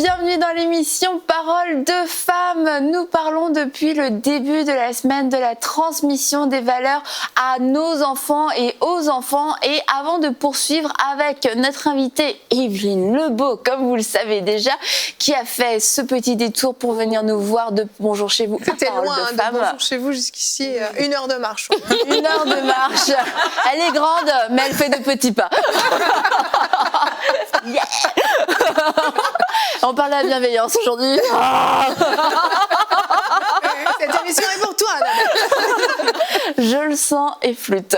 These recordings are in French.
bienvenue dans l'émission Parole de femmes. Nous parlons depuis le début de la semaine de la transmission des valeurs à nos enfants et aux enfants. Et avant de poursuivre avec notre invitée Evelyne Lebeau, comme vous le savez déjà, qui a fait ce petit détour pour venir nous voir de Bonjour chez vous. C'était loin de Bonjour chez vous jusqu'ici, 1 heure de marche. 1 heure de marche. Elle est grande, mais elle fait de petits pas. Yeah. On parle de la bienveillance aujourd'hui. Cette émission est pour toi, Annabelle. Je le sens et flûte.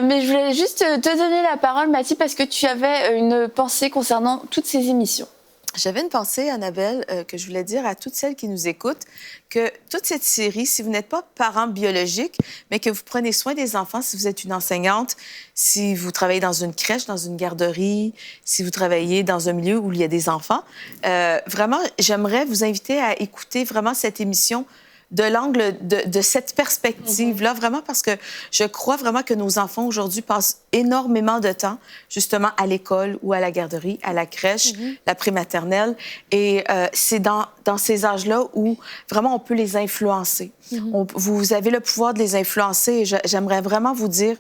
Mais je voulais juste te donner la parole, Mathilde, parce que tu avais une pensée concernant toutes ces émissions. J'avais une pensée, Annabelle, que je voulais dire à toutes celles qui nous écoutent, que toute cette série, si vous n'êtes pas parent biologique, mais que vous prenez soin des enfants, si vous êtes une enseignante, si vous travaillez dans une crèche, dans une garderie, si vous travaillez dans un milieu où il y a des enfants, vraiment, j'aimerais vous inviter à écouter vraiment cette émission de l'angle de cette perspective-là, vraiment, parce que je crois vraiment que nos enfants aujourd'hui passent énormément de temps, justement, à l'école ou à la garderie, à la crèche, la prématernelle. Et c'est dans ces âges-là où vraiment on peut les influencer. Vous avez le pouvoir de les influencer et j'aimerais vraiment vous dire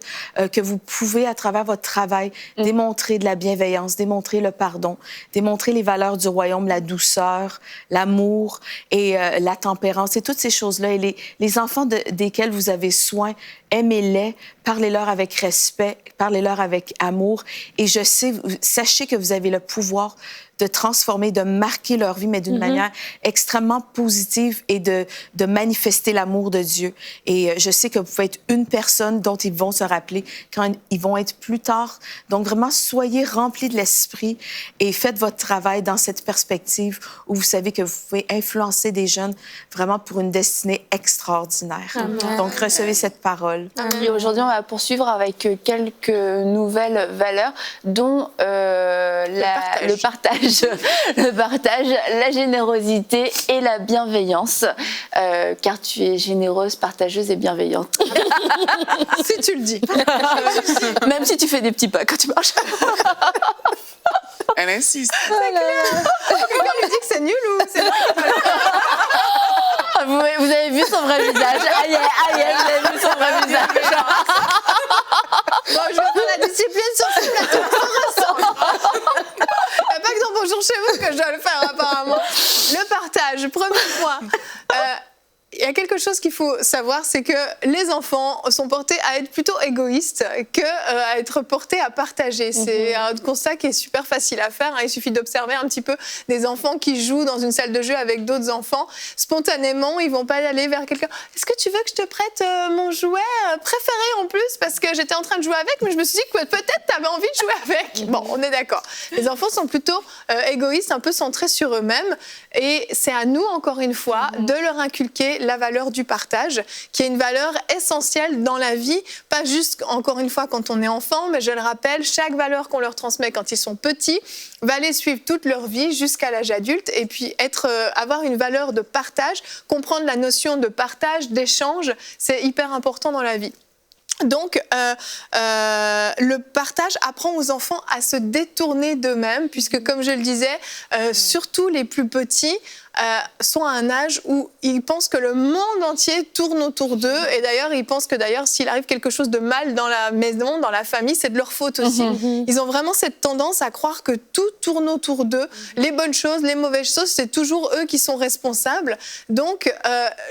que vous pouvez, à travers votre travail, démontrer de la bienveillance, démontrer le pardon, démontrer les valeurs du royaume, la douceur, l'amour et la tempérance et toutes ces choses-là. Et les enfants desquels vous avez soin, aimez-les, parlez-leur avec respect, parlez-leur avec amour. Et sachez que vous avez le pouvoir de transformer, de marquer leur vie, mais d'une manière extrêmement positive et de manifester l'amour de Dieu. Et je sais que vous pouvez être une personne dont ils vont se rappeler quand ils vont être plus tard. Donc, vraiment, soyez remplis de l'esprit et faites votre travail dans cette perspective où vous savez que vous pouvez influencer des jeunes vraiment pour une destinée extraordinaire. Amen. Donc, recevez cette parole. Amen. Et aujourd'hui, on va poursuivre avec quelques nouvelles valeurs, dont le partage, la générosité et la bienveillance, car tu es généreuse, partageuse et bienveillante. Si tu le dis. Même si tu fais des petits pas quand tu marches. Elle insiste. C'est clair. Quelqu'un lui dit que c'est nul ou c'est vrai? Vous avez vu son vrai visage. Aïe, vous avez vu son vrai visage. Bon, je vais faire la discipline sur ce plateau. Il n'y a pas que dans Bonjour chez vous que je dois le faire, apparemment. Le partage, premier point. Il y a quelque chose qu'il faut savoir, c'est que les enfants sont portés à être plutôt égoïstes qu'à être portés à partager. C'est un constat qui est super facile à faire. Il suffit d'observer un petit peu des enfants qui jouent dans une salle de jeu avec d'autres enfants. Spontanément, ils ne vont pas aller vers quelqu'un. Est-ce que tu veux que je te prête mon jouet préféré en plus? Parce que j'étais en train de jouer avec, mais je me suis dit que peut-être tu avais envie de jouer avec. Bon, on est d'accord. Les enfants sont plutôt égoïstes, un peu centrés sur eux-mêmes. Et c'est à nous, encore une fois, de leur inculquer la valeur du partage, qui est une valeur essentielle dans la vie, pas juste, encore une fois, quand on est enfant, mais je le rappelle, chaque valeur qu'on leur transmet quand ils sont petits va les suivre toute leur vie jusqu'à l'âge adulte, et puis avoir une valeur de partage, comprendre la notion de partage, d'échange, c'est hyper important dans la vie. Donc, le partage apprend aux enfants à se détourner d'eux-mêmes, puisque, comme je le disais, surtout les plus petits sont à un âge où ils pensent que le monde entier tourne autour d'eux. Et d'ailleurs, ils pensent que s'il arrive quelque chose de mal dans la maison, dans la famille, c'est de leur faute aussi. Ils ont vraiment cette tendance à croire que tout tourne autour d'eux. Les bonnes choses, les mauvaises choses, c'est toujours eux qui sont responsables. Donc,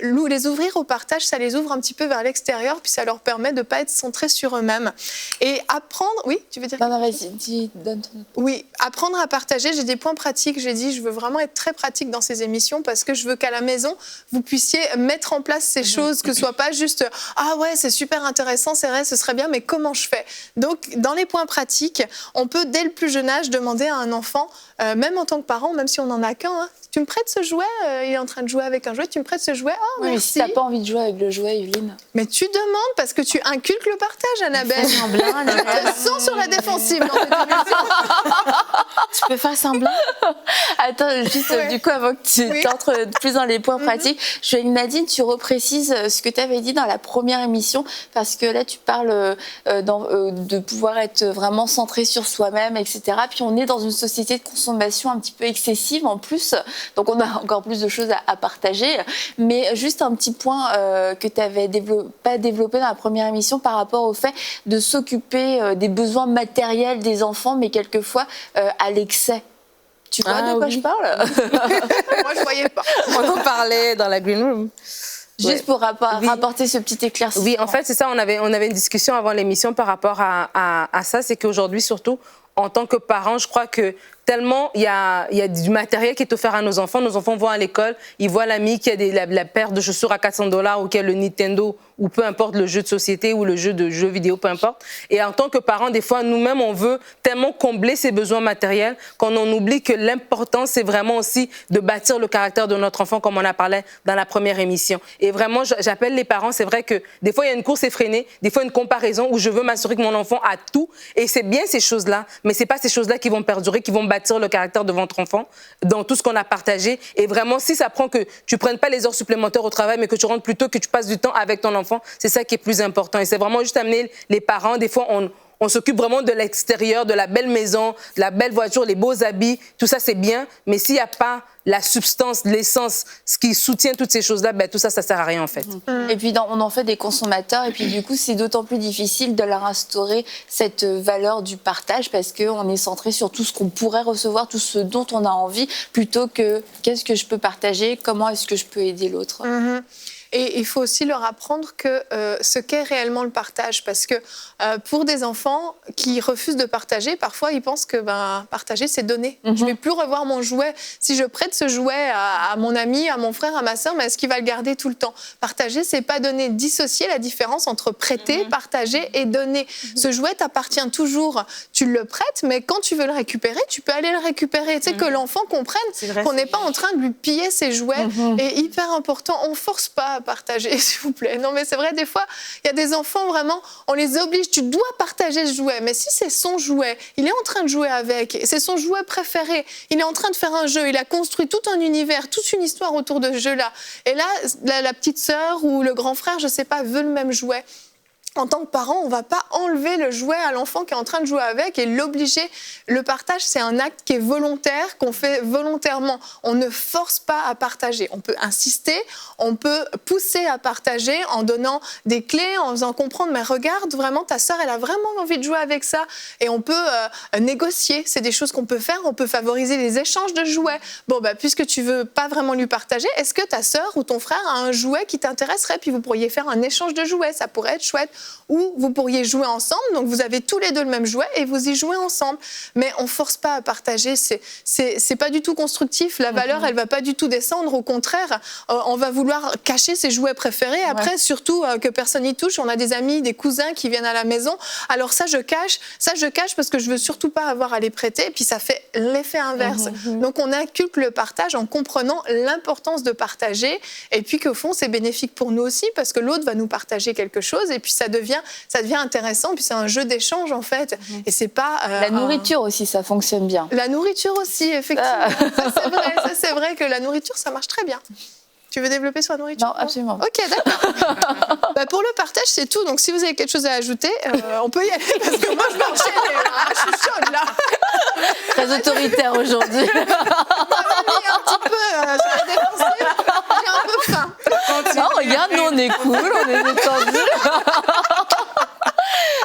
les ouvrir au partage, ça les ouvre un petit peu vers l'extérieur, puis ça leur permet de ne pas être centrés sur eux-mêmes. Et apprendre... Oui, tu veux dire? Non, vas-y, donne ton... Oui, apprendre à partager. J'ai des points pratiques. J'ai dit, je veux vraiment être très pratique dans ces émissions parce que je veux qu'à la maison, vous puissiez mettre en place ces choses, que ce soit pas juste « Ah ouais, c'est super intéressant, c'est vrai, ce serait bien, mais comment je fais ?» Donc, dans les points pratiques, on peut, dès le plus jeune âge, demander à un enfant, même en tant que parent, même si on n'en a qu'un, tu me prêtes ce jouet, il est en train de jouer avec un jouet, tu me prêtes ce jouet, oh Oui, mais merci. si t'as pas envie de jouer avec le jouet, Evelyne. Mais tu demandes parce que tu inculques le partage, Annabelle. Fais semblant, Annabelle. Je te sens sur la défensive dans cette émission. Tu peux faire semblant? Attends, juste Ouais. du coup, avant que tu Oui. t'entres plus dans les points pratiques, je veux Nadine, tu reprécises ce que tu avais dit dans la première émission, parce que là, tu parles de pouvoir être vraiment centré sur soi-même, etc. Puis on est dans une société de consommation un petit peu excessive en plus, donc on a encore plus de choses à partager. Mais juste un petit point que tu n'avais pas développé dans la première émission par rapport au fait de s'occuper des besoins matériels des enfants, mais quelquefois à l'excès. Tu vois de quoi je parle? Moi, je voyais pas. On en parlait dans la green room. Juste pour Oui. rapporter ce petit éclaircissement. Oui, en fait, c'est ça. On avait une discussion avant l'émission par rapport à ça. C'est qu'aujourd'hui, surtout, en tant que parents, je crois que tellement il y a du matériel qui est offert à nos enfants. Nos enfants vont à l'école, ils voient l'ami qui a la paire de chaussures à $400 ou qui a le Nintendo ou peu importe le jeu de société ou le jeu de jeux vidéo, peu importe. Et en tant que parents, des fois, nous-mêmes, on veut tellement combler ces besoins matériels qu'on en oublie que l'important, c'est vraiment aussi de bâtir le caractère de notre enfant, comme on a parlé dans la première émission. Et vraiment, j'appelle les parents, c'est vrai que des fois, il y a une course effrénée, des fois, une comparaison où je veux m'assurer que mon enfant a tout. Et c'est bien ces choses-là, mais c'est pas ces choses-là qui vont perdurer, qui vont bâtir le caractère de votre enfant dans tout ce qu'on a partagé. Et vraiment, si ça prend que tu prennes pas les heures supplémentaires au travail, mais que tu rentres plutôt, que tu passes du temps avec ton enfant, c'est ça qui est plus important. Et c'est vraiment juste amener les parents. Des fois, on s'occupe vraiment de l'extérieur, de la belle maison, de la belle voiture, les beaux habits. Tout ça, c'est bien. Mais s'il n'y a pas la substance, l'essence, ce qui soutient toutes ces choses-là, ben, tout ça, ça sert à rien, en fait. Et puis on en fait des consommateurs, et puis du coup c'est d'autant plus difficile de leur instaurer cette valeur du partage, parce qu'on est centré sur tout ce qu'on pourrait recevoir, tout ce dont on a envie, plutôt que qu'est-ce que je peux partager, comment est-ce que je peux aider l'autre. Et il faut aussi leur apprendre que ce qu'est réellement le partage. Parce que pour des enfants qui refusent de partager, parfois ils pensent que partager, c'est donner. Je ne vais plus revoir mon jouet. Si je prête ce jouet à mon ami, à mon frère, à ma sœur, mais est-ce qu'il va le garder tout le temps? Partager, c'est pas donner. Dissocier la différence entre prêter, partager et donner. Ce jouet t'appartient toujours. Tu le prêtes, mais quand tu veux le récupérer, tu peux aller le récupérer. Tu sais, que l'enfant comprenne qu'on n'est pas en train de lui piller ses jouets. Et hyper important, on ne force pas à partager, s'il vous plaît. Non, mais c'est vrai, des fois, il y a des enfants, vraiment, on les oblige, tu dois partager ce jouet. Mais si c'est son jouet, il est en train de jouer avec, c'est son jouet préféré, il est en train de faire un jeu, il a construit tout un univers, toute une histoire autour de ce jeu-là. Et là, la petite sœur ou le grand frère, je ne sais pas, veut le même jouet. En tant que parent, on ne va pas enlever le jouet à l'enfant qui est en train de jouer avec et l'obliger. Le partage, c'est un acte qui est volontaire, qu'on fait volontairement. On ne force pas à partager. On peut insister, on peut pousser à partager en donnant des clés, en faisant comprendre, mais regarde, vraiment, ta sœur, elle a vraiment envie de jouer avec ça. Et on peut négocier. C'est des choses qu'on peut faire. On peut favoriser les échanges de jouets. Bon, puisque tu ne veux pas vraiment lui partager, est-ce que ta sœur ou ton frère a un jouet qui t'intéresserait? Puis vous pourriez faire un échange de jouets. Ça pourrait être chouette. Ou vous pourriez jouer ensemble, donc vous avez tous les deux le même jouet et vous y jouez ensemble. Mais on ne force pas à partager, c'est pas du tout constructif, la valeur elle va pas du tout descendre, au contraire, on va vouloir cacher ses jouets préférés, après surtout que personne n'y touche, on a des amis, des cousins qui viennent à la maison, alors ça je cache parce que je veux surtout pas avoir à les prêter, et puis ça fait l'effet inverse. Donc on inculque le partage en comprenant l'importance de partager, et puis qu'au fond c'est bénéfique pour nous aussi, parce que l'autre va nous partager quelque chose, et puis ça devient intéressant, puis c'est un jeu d'échange en fait. Et c'est pas la nourriture aussi, ça fonctionne bien. La nourriture aussi, effectivement. Ça c'est vrai que la nourriture, ça marche très bien. Tu veux développer sur la nourriture? Non, absolument. Ok, d'accord. Pour le partage, c'est tout. Donc si vous avez quelque chose à ajouter, on peut y aller, parce que moi je vais enchaîner. Je suis chaude là. Très autoritaire aujourd'hui. On m'a mis un petit peu sur la défensive. J'ai un peu faim. Oh, regarde, nous on est cool, on est détendus.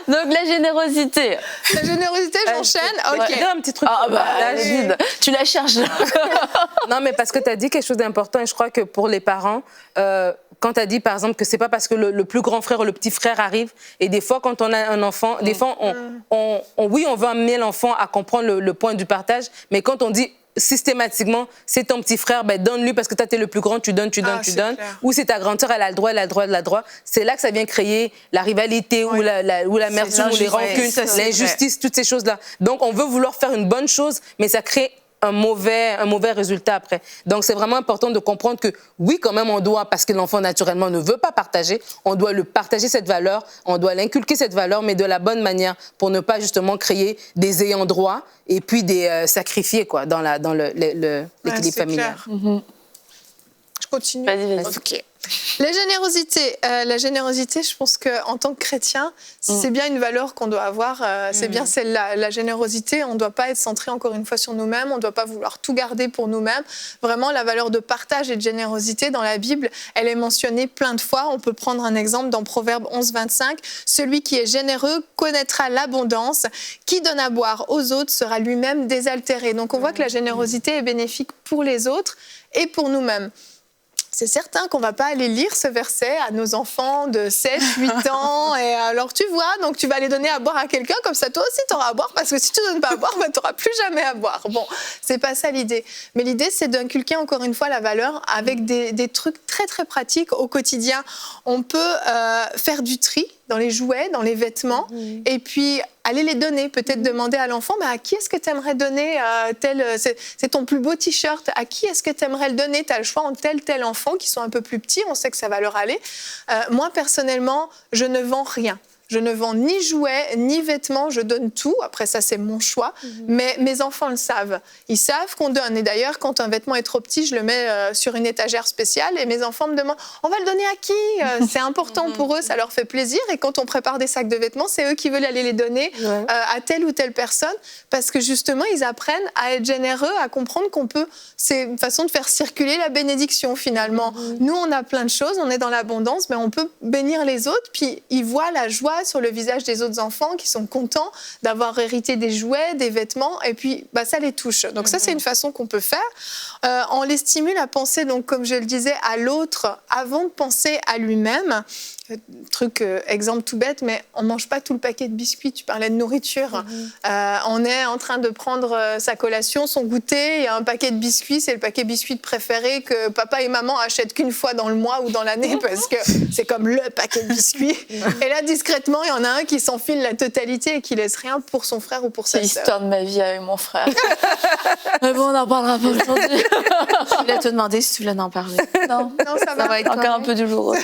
Donc la générosité. La générosité, j'enchaîne. Ok. Dire un petit truc. Tu la cherches. Non, mais parce que tu as dit quelque chose d'important, et je crois que pour les parents, quand tu as dit par exemple que c'est pas parce que le plus grand frère ou le petit frère arrive, et des fois quand on a un enfant, des fois on veut amener l'enfant à comprendre le point du partage, mais quand on dit systématiquement, c'est ton petit frère, donne-lui parce que toi, t'es le plus grand, tu donnes. Clair. Ou c'est ta grande sœur, elle a le droit. C'est là que ça vient créer la rivalité ou l'amertume ou les rancunes, l'injustice, toutes ces choses-là. Donc, on veut vouloir faire une bonne chose, mais ça crée un mauvais résultat après. Donc, c'est vraiment important de comprendre que oui, quand même, on doit, parce que l'enfant naturellement ne veut pas partager, on doit le partager cette valeur, on doit l'inculquer cette valeur, mais de la bonne manière pour ne pas justement créer des ayants droit et puis des sacrifiés quoi, dans l'équilibre familial. Je continue. Vas-y. Ok. La générosité, je pense qu'en tant que chrétien, c'est bien une valeur qu'on doit avoir. C'est bien celle-là. La générosité, on ne doit pas être centré encore une fois sur nous-mêmes. On ne doit pas vouloir tout garder pour nous-mêmes. Vraiment, la valeur de partage et de générosité dans la Bible, elle est mentionnée plein de fois. On peut prendre un exemple dans Proverbe 11, 25. Celui qui est généreux connaîtra l'abondance. Qui donne à boire aux autres sera lui-même désaltéré. Donc, on voit que la générosité est bénéfique pour les autres et pour nous-mêmes. C'est certain qu'on ne va pas aller lire ce verset à nos enfants de 7, 8 ans. Et alors, tu vois, donc tu vas aller donner à boire à quelqu'un, comme ça, toi aussi, tu auras à boire. Parce que si tu ne donnes pas à boire, ben, tu n'auras plus jamais à boire. Bon, c'est pas ça l'idée. Mais l'idée, c'est d'inculquer encore une fois la valeur avec des trucs très, très pratiques au quotidien. On peut faire du tri dans les jouets, dans les vêtements, et puis aller les donner. Peut-être demander à l'enfant, à qui est-ce que tu aimerais donner c'est ton plus beau t-shirt, à qui est-ce que tu aimerais le donner? Tu as le choix entre tel enfant qui sont un peu plus petits, on sait que ça va leur aller. Moi, personnellement, je ne vends rien. Je ne vends ni jouets, ni vêtements, je donne tout. Après, ça, c'est mon choix. Mais mes enfants le savent. Ils savent qu'on donne. Et d'ailleurs, quand un vêtement est trop petit, je le mets sur une étagère spéciale et mes enfants me demandent « On va le donner à qui ?» C'est important pour eux, ça leur fait plaisir. Et quand on prépare des sacs de vêtements, c'est eux qui veulent aller les donner à telle ou telle personne parce que justement, ils apprennent à être généreux, à comprendre qu'on peut... C'est une façon de faire circuler la bénédiction, finalement. Nous, on a plein de choses, on est dans l'abondance, mais on peut bénir les autres, puis ils voient la joie sur le visage des autres enfants qui sont contents d'avoir hérité des jouets, des vêtements, et puis ça les touche. Donc ça, c'est une façon qu'on peut faire. On les stimule à penser, donc, comme je le disais, à l'autre avant de penser à lui-même. Truc, exemple tout bête, mais on ne mange pas tout le paquet de biscuits. Tu parlais de nourriture. On est en train de prendre sa collation, son goûter. Il y a un paquet de biscuits. C'est le paquet de biscuits préféré que papa et maman achètent qu'une fois dans le mois ou dans l'année parce que c'est comme le paquet de biscuits. Et là, discrètement, il y en a un qui s'enfile la totalité et qui laisse rien pour son frère ou pour sa C'est sœur. l'histoire de ma vie avec mon frère. Mais bon, on en parlera pas aujourd'hui. Je voulais te demander si tu voulais en parler. Non, Ça va être encore un peu douloureux.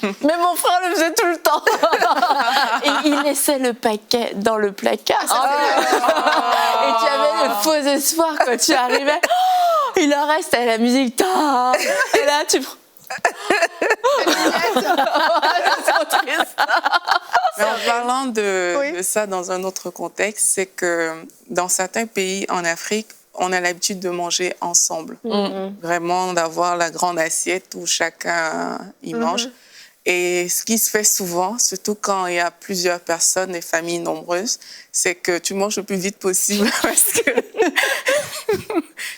Mais mon frère le faisait tout le temps. Et il laissait le paquet dans le placard. Et tu avais le faux espoir quand tu arrivais. Oh, il en reste à la musique. Et là, tu prends. C'est trop triste. Mais en parlant de ça dans un autre contexte, c'est que dans certains pays en Afrique, on a l'habitude de manger ensemble. Vraiment, d'avoir la grande assiette où chacun y mange. Et ce qui se fait souvent, surtout quand il y a plusieurs personnes, des familles nombreuses, c'est que tu manges le plus vite possible parce que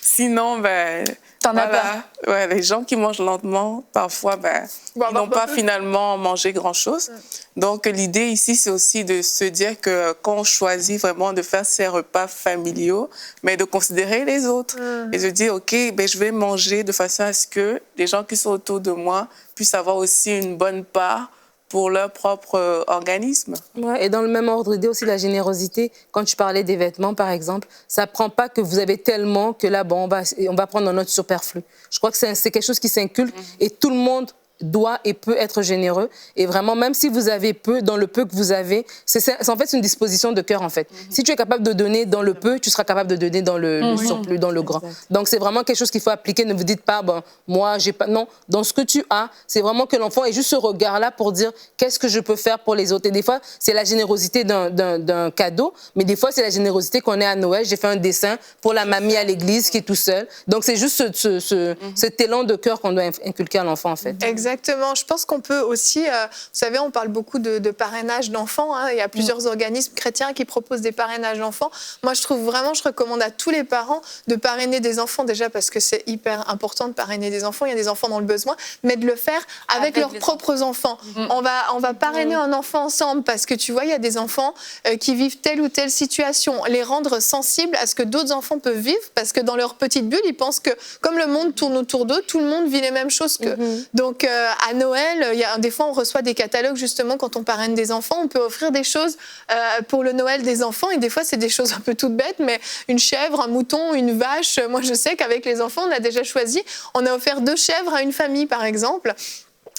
sinon, T'en as pas. Ouais, les gens qui mangent lentement, parfois, ils n'ont pas finalement mangé grand-chose. Donc, l'idée ici, c'est aussi de se dire que quand on choisit vraiment de faire ces repas familiaux, mais de considérer les autres et de dire, OK, je vais manger de façon à ce que les gens qui sont autour de moi puissent avoir aussi une bonne part pour leur propre organisme. Ouais, et dans le même ordre d'idée aussi, la générosité, quand tu parlais des vêtements, par exemple, ça ne prend pas que vous avez tellement que là, on va prendre notre superflu. Je crois que c'est quelque chose qui s'inculque et tout le monde doit et peut être généreux. Et vraiment, même si vous avez peu, dans le peu que vous avez, c'est en fait une disposition de cœur, en fait. Si tu es capable de donner dans le peu, tu seras capable de donner dans le surplus, dans le grand. Donc, c'est vraiment quelque chose qu'il faut appliquer. Ne vous dites pas, moi, j'ai pas... Non, dans ce que tu as, c'est vraiment que l'enfant ait juste ce regard-là pour dire, qu'est-ce que je peux faire pour les autres? Et des fois, c'est la générosité d'un cadeau, mais des fois, c'est la générosité qu'on est à Noël. J'ai fait un dessin pour la mamie à l'église qui est tout seul. Donc, c'est juste cet élan de cœur qu'on doit inculquer à l'enfant, en fait. Exactement. Je pense qu'on peut aussi... vous savez, on parle beaucoup de parrainage d'enfants. Il y a plusieurs organismes chrétiens qui proposent des parrainages d'enfants. Moi, je recommande à tous les parents de parrainer des enfants, déjà parce que c'est hyper important de parrainer des enfants. Il y a des enfants dans le besoin, mais de le faire avec leurs propres enfants. On va parrainer un enfant ensemble parce que, tu vois, il y a des enfants qui vivent telle ou telle situation. Les rendre sensibles à ce que d'autres enfants peuvent vivre parce que dans leur petite bulle, ils pensent que, comme le monde tourne autour d'eux, tout le monde vit les mêmes choses qu'eux. Donc, à Noël, des fois on reçoit des catalogues justement quand on parraine des enfants, on peut offrir des choses pour le Noël des enfants et des fois c'est des choses un peu toutes bêtes, mais une chèvre, un mouton, une vache. Moi je sais qu'avec les enfants on a déjà choisi, on a offert 2 chèvres à une famille par exemple.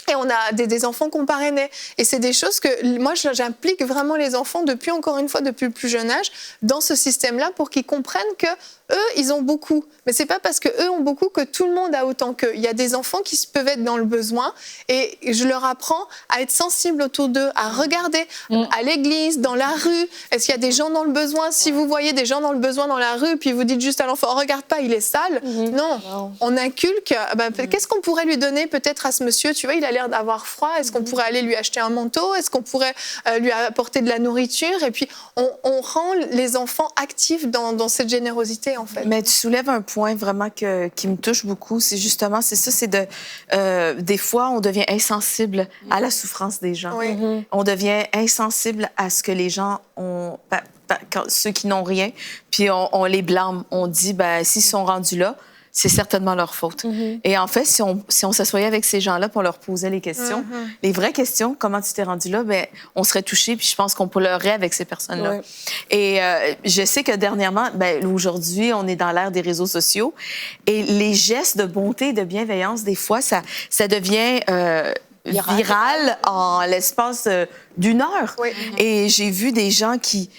Et on a des enfants qu'on parrainait. Et c'est des choses que moi, j'implique vraiment les enfants depuis le plus jeune âge dans ce système-là pour qu'ils comprennent que eux, ils ont beaucoup. Mais c'est pas parce que eux ont beaucoup que tout le monde a autant qu'eux. Il y a des enfants qui peuvent être dans le besoin et je leur apprends à être sensibles autour d'eux, à regarder à l'église, dans la rue. Est-ce qu'il y a des gens dans le besoin? Si vous voyez des gens dans le besoin dans la rue, puis vous dites juste à l'enfant, regarde pas, il est sale. Non, on inculque. Qu'est-ce qu'on pourrait lui donner peut-être à ce monsieur? Tu vois, il a l'air d'avoir froid. Est-ce qu'on pourrait aller lui acheter un manteau? Est-ce qu'on pourrait lui apporter de la nourriture? Et puis, on rend les enfants actifs dans cette générosité, en fait. Mais tu soulèves un point vraiment qui me touche beaucoup. C'est justement, des fois, on devient insensible à la souffrance des gens. Oui. On devient insensible à ce que les gens ont, ceux qui n'ont rien, puis on les blâme. On dit, s'ils sont rendus là, c'est certainement leur faute. Et en fait, si on s'assoyait avec ces gens-là pour leur posait les questions, les vraies questions, comment tu t'es rendu là, on serait touchés, puis je pense qu'on pleurait avec ces personnes-là. Ouais. Et je sais que dernièrement, aujourd'hui, on est dans l'ère des réseaux sociaux, et les gestes de bonté et de bienveillance, des fois, ça devient viral en l'espace d'1 heure. Oui. Et j'ai vu des gens qui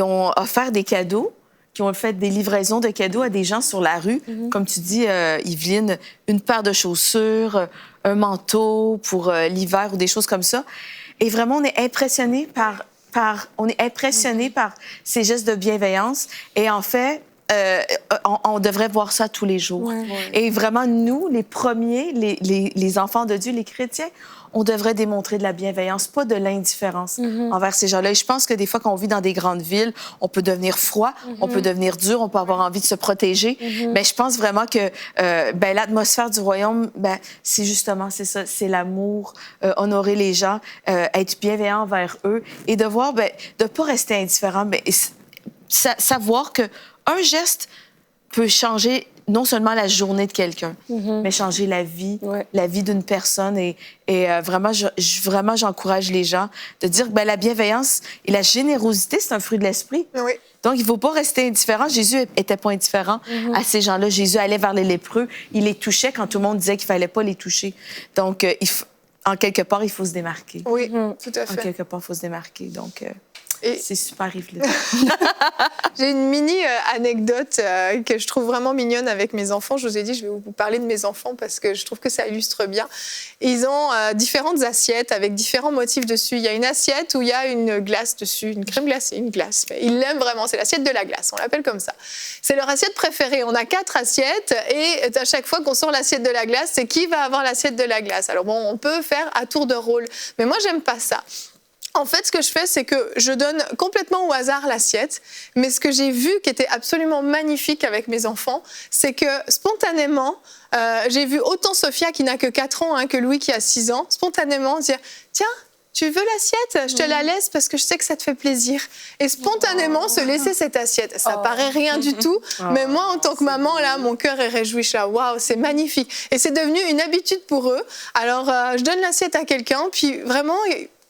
ont offert des cadeaux, qui ont fait des livraisons de cadeaux à des gens sur la rue. Comme tu dis, Yveline, une paire de chaussures, un manteau pour l'hiver ou des choses comme ça. Et vraiment, on est impressionné par ces gestes de bienveillance. Et en fait, on devrait voir ça tous les jours. Et vraiment, nous, les premiers, les enfants de Dieu, les chrétiens, on devrait démontrer de la bienveillance, pas de l'indifférence envers ces gens-là. Et je pense que des fois, quand on vit dans des grandes villes, on peut devenir froid, on peut devenir dur, on peut avoir envie de se protéger. Mais je pense vraiment que l'atmosphère du royaume, c'est justement, c'est ça, c'est l'amour, honorer les gens, être bienveillant envers eux et de voir, de pas rester indifférent, mais savoir que un geste peut changer non seulement la journée de quelqu'un, mais changer la vie d'une personne. Et vraiment, j'encourage les gens de dire que la bienveillance et la générosité, c'est un fruit de l'esprit. Oui. Donc, il ne faut pas rester indifférent. Jésus n'était pas indifférent à ces gens-là. Jésus allait vers les lépreux. Il les touchait quand tout le monde disait qu'il ne fallait pas les toucher. Donc, en quelque part, il faut se démarquer. Oui, tout à fait. En quelque part, il faut se démarquer. Donc, c'est super, Yveline. J'ai une mini anecdote que je trouve vraiment mignonne avec mes enfants. Je vous ai dit, je vais vous parler de mes enfants parce que je trouve que ça illustre bien. Ils ont différentes assiettes avec différents motifs dessus. Il y a une assiette où il y a une glace dessus, une crème glacée, une glace. Mais ils l'aiment vraiment, c'est l'assiette de la glace, on l'appelle comme ça. C'est leur assiette préférée. On a 4 assiettes et à chaque fois qu'on sort l'assiette de la glace, c'est qui va avoir l'assiette de la glace. Alors bon, on peut faire à tour de rôle, mais moi, j'aime pas ça. En fait, ce que je fais, c'est que je donne complètement au hasard l'assiette. Mais ce que j'ai vu qui était absolument magnifique avec mes enfants, c'est que spontanément, j'ai vu autant Sophia qui n'a que 4 ans que Louis qui a 6 ans, spontanément dire « Tiens, tu veux l'assiette? Je te la laisse parce que je sais que ça te fait plaisir. » Et spontanément, se laisser cette assiette. Ça paraît rien du tout, mais moi, en tant que maman, là, mon cœur est réjoui. Je suis là, waouh, c'est magnifique. Et c'est devenu une habitude pour eux. Alors, je donne l'assiette à quelqu'un, puis vraiment...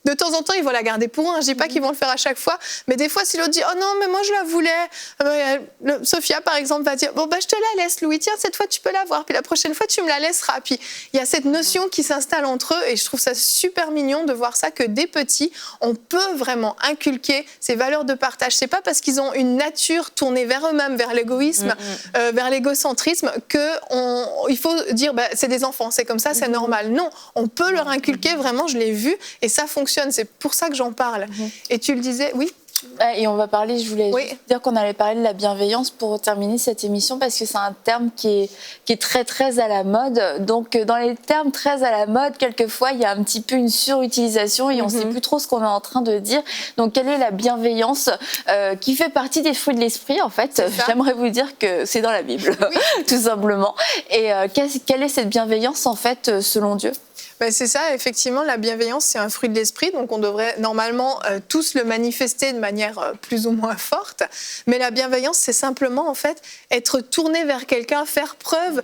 De temps en temps, ils vont la garder pour eux. Je ne dis pas qu'ils vont le faire à chaque fois. Mais des fois, si l'autre dit « Oh non, mais moi, je la voulais », Sophia, par exemple, va dire « Bon, je te la laisse, Louis. Tiens, cette fois, tu peux l'avoir. Puis la prochaine fois, tu me la laisseras. » Puis il y a cette notion qui s'installe entre eux. Et je trouve ça super mignon de voir ça, que des petits, on peut vraiment inculquer ces valeurs de partage. Ce n'est pas parce qu'ils ont une nature tournée vers eux-mêmes, vers l'égoïsme, vers l'égocentrisme, qu'il faut dire c'est des enfants, c'est comme ça, c'est normal. Non, on peut leur inculquer, vraiment, je l'ai vu, et ça fonctionne. C'est pour ça que j'en parle. Et tu le disais, oui? Et on va parler, je voulais juste dire qu'on allait parler de la bienveillance pour terminer cette émission parce que c'est un terme qui est très très à la mode. Donc dans les termes très à la mode, quelquefois il y a un petit peu une surutilisation et on ne sait plus trop ce qu'on est en train de dire. Donc quelle est la bienveillance qui fait partie des fruits de l'esprit en fait? J'aimerais vous dire que c'est dans la Bible, tout simplement. Et quelle est cette bienveillance en fait selon Dieu? Ben c'est ça, effectivement, la bienveillance, c'est un fruit de l'esprit, donc on devrait normalement tous le manifester de manière plus ou moins forte. Mais la bienveillance, c'est simplement, en fait, être tourné vers quelqu'un, faire preuve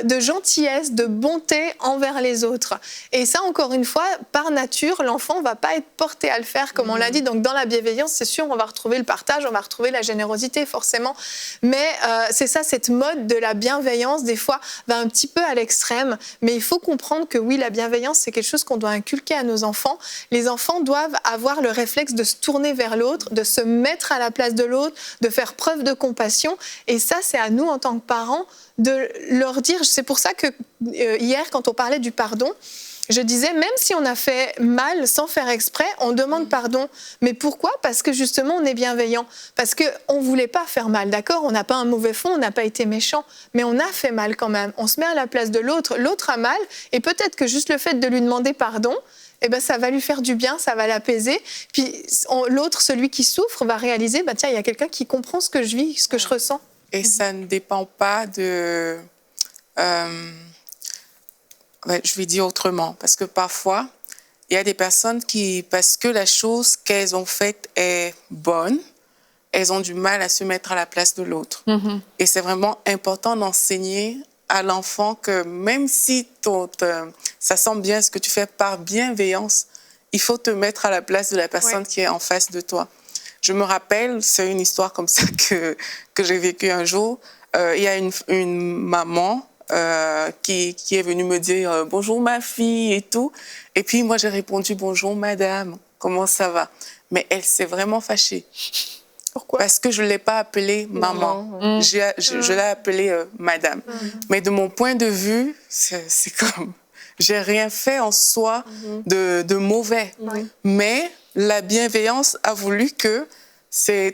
de gentillesse, de bonté envers les autres. Et ça, encore une fois, par nature, l'enfant ne va pas être porté à le faire, comme on l'a dit. Donc, dans la bienveillance, c'est sûr, on va retrouver le partage, on va retrouver la générosité, forcément. Mais c'est ça, cette mode de la bienveillance, des fois, va un petit peu à l'extrême. Mais il faut comprendre que oui, la bienveillance, c'est quelque chose qu'on doit inculquer à nos enfants. Les enfants doivent avoir le réflexe de se tourner vers l'autre, de se mettre à la place de l'autre, de faire preuve de compassion. Et ça, c'est à nous, en tant que parents, de leur dire... C'est pour ça que hier, quand on parlait du pardon, je disais, même si on a fait mal sans faire exprès, on demande pardon. Mais pourquoi ? Parce que justement, on est bienveillant. Parce qu'on ne voulait pas faire mal, d'accord ? On n'a pas un mauvais fond, on n'a pas été méchant. Mais on a fait mal quand même. On se met à la place de l'autre. L'autre a mal. Et peut-être que juste le fait de lui demander pardon, eh ben, ça va lui faire du bien, ça va l'apaiser. Puis l'autre, celui qui souffre, va réaliser, bah, tiens, il y a quelqu'un qui comprend ce que je vis, ce que je ressens. Et ça ne dépend pas de... je vais dire autrement, parce que parfois, il y a des personnes qui, parce que la chose qu'elles ont faite est bonne, elles ont du mal à se mettre à la place de l'autre. Mm-hmm. Et c'est vraiment important d'enseigner à l'enfant que même si ça semble bien ce que tu fais par bienveillance, il faut te mettre à la place de la personne qui est en face de toi. Je me rappelle, c'est une histoire comme ça que j'ai vécue un jour. Il y a une maman qui est venue me dire « Bonjour ma fille » et tout. Et puis moi, j'ai répondu « Bonjour madame, comment ça va ?» Mais elle s'est vraiment fâchée. Pourquoi ? Parce que je ne l'ai pas appelée maman. Je l'ai appelée madame. Mais de mon point de vue, c'est comme... J'ai rien fait en soi de mauvais. Mais la bienveillance a voulu que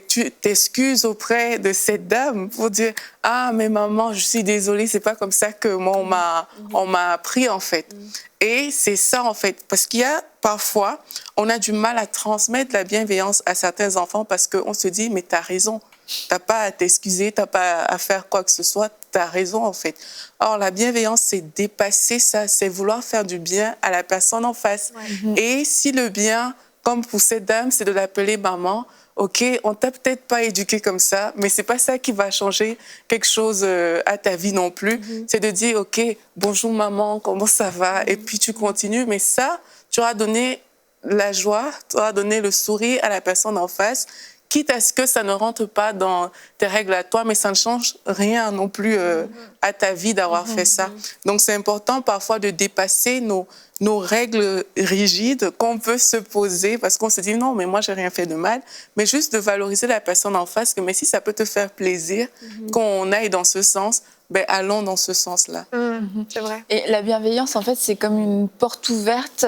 tu t'excuses auprès de cette dame pour dire « Ah, mais maman, je suis désolée, c'est pas comme ça que moi, on m'a appris, en fait. » Et c'est ça, en fait, parce qu'il y a parfois, on a du mal à transmettre la bienveillance à certains enfants parce qu'on se dit « Mais t'as raison, t'as pas à t'excuser, t'as pas à faire quoi que ce soit, t'as raison, en fait. » Or, la bienveillance, c'est dépasser ça, c'est vouloir faire du bien à la personne en face. Et si le bien, comme pour cette dame, c'est de l'appeler maman, OK, on t'a peut-être pas éduqué comme ça, mais c'est pas ça qui va changer quelque chose à ta vie non plus. C'est de dire, OK, bonjour maman, comment ça va? Et puis tu continues. Mais ça, tu auras donné la joie, tu auras donné le sourire à la personne en face, quitte à ce que ça ne rentre pas dans tes règles à toi, mais ça ne change rien non plus à ta vie d'avoir fait ça. Donc c'est important parfois de dépasser nos règles rigides qu'on peut se poser parce qu'on se dit non, mais moi, j'ai rien fait de mal. Mais juste de valoriser la personne en face, que mais si ça peut te faire plaisir qu'on aille dans ce sens, ben allons dans ce sens-là. C'est vrai. Et la bienveillance, en fait, c'est comme une porte ouverte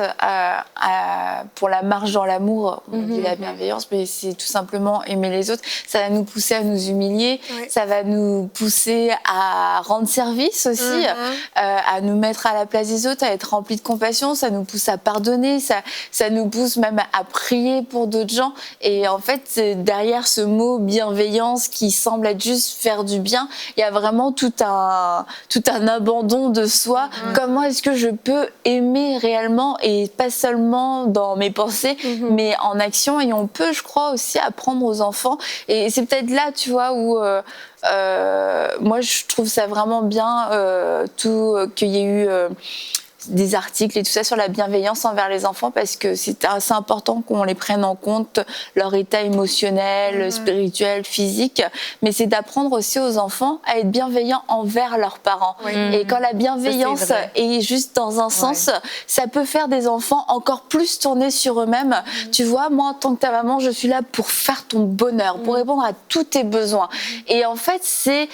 pour la marche dans l'amour. On dit la bienveillance, mais c'est tout simplement aimer les autres. Ça va nous pousser à nous humilier, ça va nous pousser à rendre service aussi, à nous mettre à la place des autres, à être remplis de compassion. Ça nous pousse à pardonner, ça nous pousse même à prier pour d'autres gens. Et en fait, derrière ce mot bienveillance qui semble être juste faire du bien, il y a vraiment tout un abandon de soi. Comment est-ce que je peux aimer réellement et pas seulement dans mes pensées, mais en action. Et on peut, je crois, aussi apprendre aux enfants. Et c'est peut-être là, tu vois, où moi, je trouve ça vraiment bien qu'il y ait eu des articles et tout ça sur la bienveillance envers les enfants parce que c'est assez important qu'on les prenne en compte, leur état émotionnel, spirituel, physique, mais c'est d'apprendre aussi aux enfants à être bienveillants envers leurs parents. Et quand la bienveillance est juste dans un sens, ça peut faire des enfants encore plus tournés sur eux-mêmes. Tu vois, moi en tant que ta maman, je suis là pour faire ton bonheur, pour répondre à tous tes besoins. Et en fait, c'est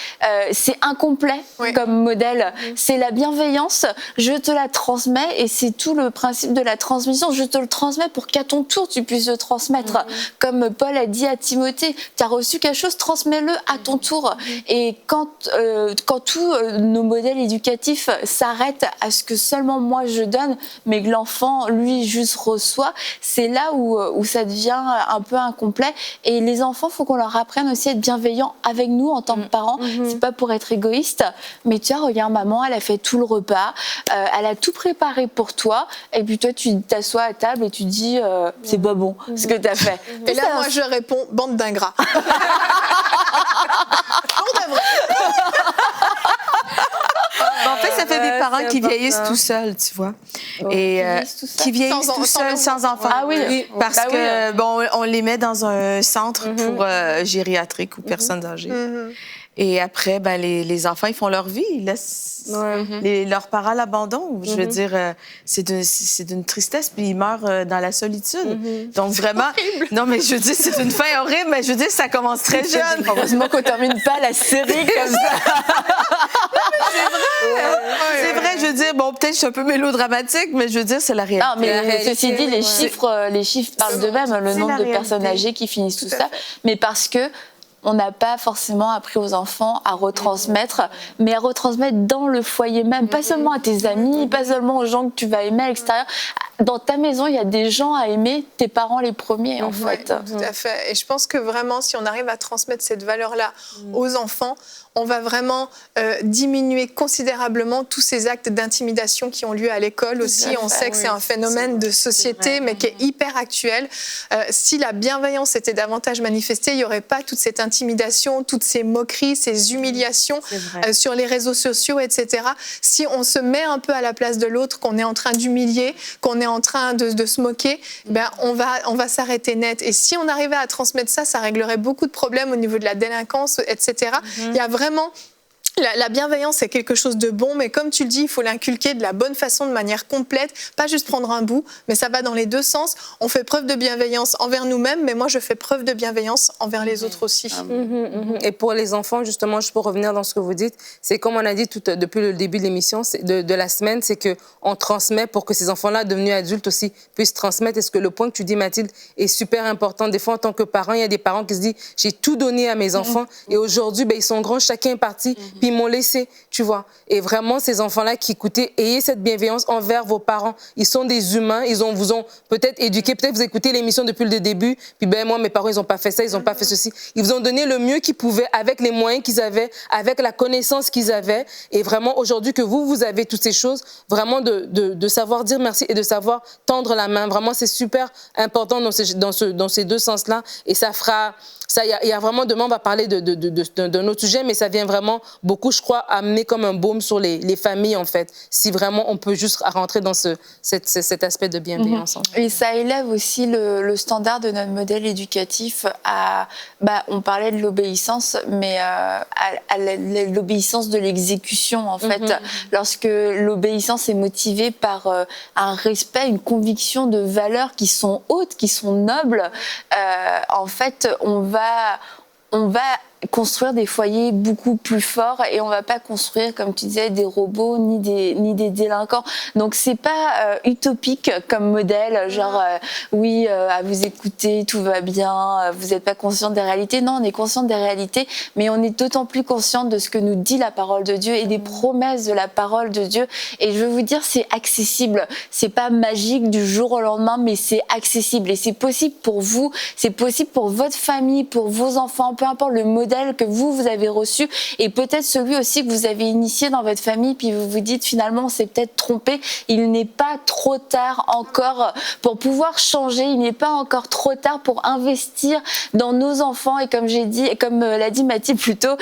incomplet comme modèle. C'est la bienveillance, je te la transmets et c'est tout le principe de la transmission. Je te le transmets pour qu'à ton tour, tu puisses le transmettre. Comme Paul a dit à Timothée, tu as reçu quelque chose, transmets-le à ton tour. Et quand tous nos modèles éducatifs s'arrêtent à ce que seulement moi je donne, mais que l'enfant, lui, juste reçoit, c'est là où ça devient un peu incomplet. Et les enfants, il faut qu'on leur apprenne aussi à être bienveillants avec nous en tant que parents. C'est pas pour être égoïste, mais tu vois, regarde maman, elle a fait tout le repas, elle a tout préparé pour toi, et puis toi, tu t'assois à table et tu dis c'est pas bon ce que tu as fait. Et là, moi, je réponds bande d'ingrats. En fait, ça fait des parents qui vieillissent tout seuls, tu vois. Et qui vieillissent tout seuls, sans enfants. Ah oui, parce que, bon, on les met dans un centre pour gériatrique ou personnes âgées. Et après, ben, les enfants, ils font leur vie. Ils laissent leurs parents à l'abandon. Je veux dire, c'est d'une tristesse, puis ils meurent dans la solitude. Donc, vraiment... Non, mais je veux dire, c'est une fin horrible, mais je veux dire, ça commence très jeune. Heureusement qu'on termine pas la série comme ça. C'est vrai, je veux dire, bon, peut-être je suis un peu mélodramatique, mais je veux dire, c'est la réalité. Non, mais ceci dit, les chiffres parlent d'eux-mêmes, le nombre de personnes âgées qui finissent tout ça. Mais parce que on n'a pas forcément appris aux enfants à retransmettre, mais à retransmettre dans le foyer même, pas seulement à tes amis, pas seulement aux gens que tu vas aimer à l'extérieur. Dans ta maison, il y a des gens à aimer, tes parents les premiers, en fait. Tout à fait. Et je pense que vraiment, si on arrive à transmettre cette valeur-là aux enfants, on va vraiment diminuer considérablement tous ces actes d'intimidation qui ont lieu à l'école aussi. On sait que c'est un phénomène de société, mais qui est hyper actuel. Si la bienveillance était davantage manifestée, il n'y aurait pas toute cette intimidation, toutes ces moqueries, ces humiliations sur les réseaux sociaux, etc. Si on se met un peu à la place de l'autre, qu'on est en train d'humilier, qu'on est en train de se moquer, ben on va s'arrêter net. Et si on arrivait à transmettre ça, ça réglerait beaucoup de problèmes au niveau de la délinquance, etc. Il y a vraiment... La bienveillance, c'est quelque chose de bon, mais comme tu le dis, il faut l'inculquer de la bonne façon, de manière complète, pas juste prendre un bout, mais ça va dans les deux sens. On fait preuve de bienveillance envers nous-mêmes, mais moi, je fais preuve de bienveillance envers les autres aussi. Et pour les enfants, justement, je peux revenir dans ce que vous dites, c'est comme on a dit depuis le début de l'émission, de la semaine, c'est qu'on transmet pour que ces enfants-là, devenus adultes aussi, puissent transmettre. Est-ce que le point que tu dis, Mathilde, est super important? Des fois, en tant que parent, il y a des parents qui se disent, j'ai tout donné à mes enfants, et aujourd'hui, ben, ils sont grands, chacun est parti, puis ils m'ont laissé, tu vois. Et vraiment, ces enfants-là qui écoutaient, ayez cette bienveillance envers vos parents. Ils sont des humains, vous ont peut-être éduqué, peut-être vous écoutez l'émission depuis le début, puis ben moi, mes parents, ils n'ont pas fait ça, ils n'ont pas fait ceci. Ils vous ont donné le mieux qu'ils pouvaient avec les moyens qu'ils avaient, avec la connaissance qu'ils avaient. Et vraiment, aujourd'hui que vous avez toutes ces choses, vraiment de savoir dire merci et de savoir tendre la main. Vraiment, c'est super important dans ces deux sens-là. Et ça fera... Il y a vraiment, demain, on va parler d'un autre sujet, mais ça vient vraiment beaucoup, je crois, amener comme un baume sur les familles, en fait, si vraiment on peut juste rentrer dans cet aspect de bienveillance. Et ça élève aussi le standard de notre modèle éducatif à, on parlait de l'obéissance, mais à l'obéissance de l'exécution, en fait. Lorsque l'obéissance est motivée par un respect, une conviction de valeurs qui sont hautes, qui sont nobles, en fait, on va construire des foyers beaucoup plus forts et on va pas construire, comme tu disais, des robots ni des délinquants. Donc c'est pas utopique comme modèle, genre à vous écouter, tout va bien, vous n'êtes pas conscient des réalités. Non, on est conscient des réalités, mais on est d'autant plus conscient de ce que nous dit la parole de Dieu et des promesses de la parole de Dieu. Et je veux vous dire, c'est accessible. C'est pas magique du jour au lendemain, mais c'est accessible et c'est possible pour vous, c'est possible pour votre famille, pour vos enfants, peu importe le modèle que vous avez reçu et peut-être celui aussi que vous avez initié dans votre famille, puis vous vous dites finalement on s'est peut-être trompé. Il n'est pas trop tard encore pour pouvoir changer, il n'est pas encore trop tard pour investir dans nos enfants et comme j'ai dit, et comme l'a dit Mathilde plus tôt,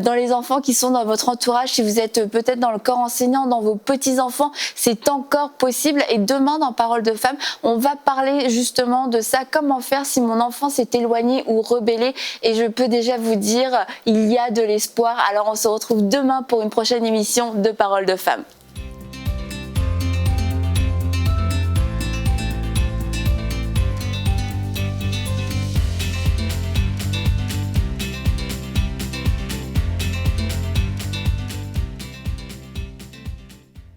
dans les enfants qui sont dans votre entourage, si vous êtes peut-être dans le corps enseignant, dans vos petits-enfants, c'est encore possible. Et demain dans Parole de Femme, on va parler justement de ça, comment faire si mon enfant s'est éloigné ou rebellé. Et je peux déjà vous dire, il y a de l'espoir. Alors on se retrouve demain pour une prochaine émission de Parole de Femme.